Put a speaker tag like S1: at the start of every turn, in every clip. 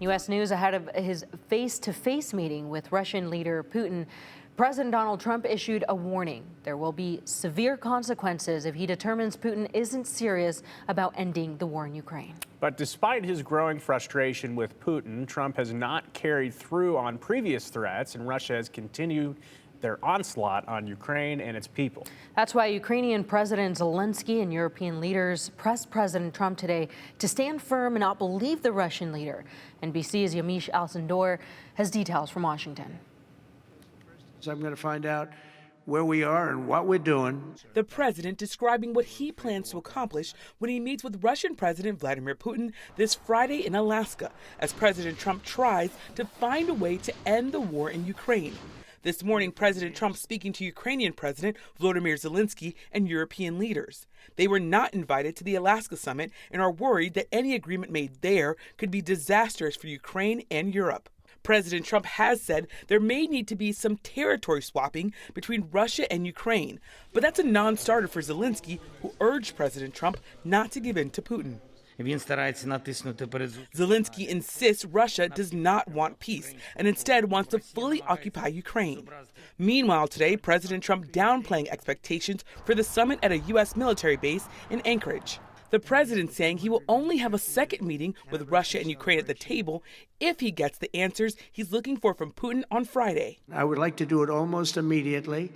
S1: U.S. News ahead of his face-to-face meeting with Russian leader Putin. President Donald Trump issued a warning. There will be severe consequences if he determines Putin isn't serious about ending the war in Ukraine.
S2: But despite his growing frustration with Putin, Trump has not carried through on previous threats, and Russia has continued their onslaught on Ukraine and its people.
S1: That's why Ukrainian President Zelensky and European leaders pressed President Trump today to stand firm and not believe the Russian leader. NBC's Yamiche Alcindor has details from Washington.
S3: So I'm going to find out where we are and what we're doing.
S4: The president describing what he plans to accomplish when he meets with Russian President Vladimir Putin this Friday in Alaska, as President Trump tries to find a way to end the war in Ukraine. This morning, President Trump speaking to Ukrainian President Volodymyr Zelensky and European leaders. They were not invited to the Alaska summit and are worried that any agreement made there could be disastrous for Ukraine and Europe. President Trump has said there may need to be some territory swapping between Russia and Ukraine, but that's a non-starter for Zelensky, who urged President Trump not to give in to Putin. Zelensky insists Russia does not want peace and instead wants to fully occupy Ukraine. Meanwhile, today, President Trump downplaying expectations for the summit at a U.S. military base in Anchorage. The president saying he will only have a second meeting with Russia and Ukraine at the table if he gets the answers he's looking for from Putin on Friday.
S3: I would like to do it almost immediately,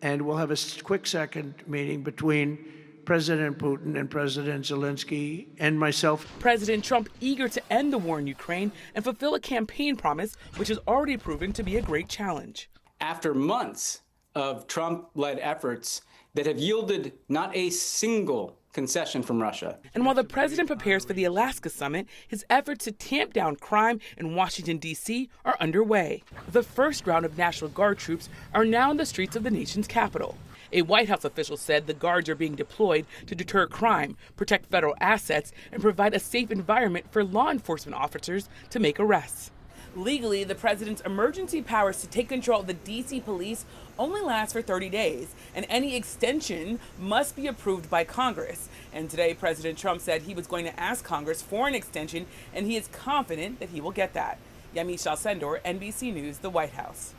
S3: and we'll have a quick second meeting between President Putin and President Zelensky and myself.
S4: President Trump eager to end the war in Ukraine and fulfill a campaign promise which has already proven to be a great challenge.
S5: After months of Trump-led efforts that have yielded not a single concession from Russia.
S4: And while the president prepares for the Alaska summit, his efforts to tamp down crime in Washington, D.C. are underway. The first round of National Guard troops are now in the streets of the nation's capital. A White House official said the guards are being deployed to deter crime, protect federal assets, and provide a safe environment for law enforcement officers to make arrests. Legally, the president's emergency powers to take control of the D.C. police only last for 30 days, and any extension must be approved by Congress. And today, President Trump said he was going to ask Congress for an extension, and he is confident that he will get that. Yamiche Alcindor, NBC News, the White House.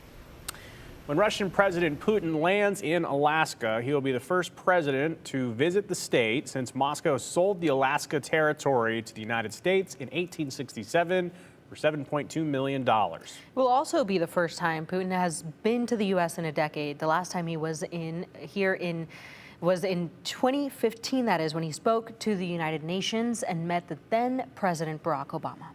S2: When Russian President Putin lands in Alaska, he will be the first president to visit the state since Moscow sold the Alaska territory to the United States in 1867 for $7.2 million. It
S1: will also be the first time Putin has been to the U.S. in a decade. The last time he was was in 2015, that is, when he spoke to the United Nations and met the then President Barack Obama.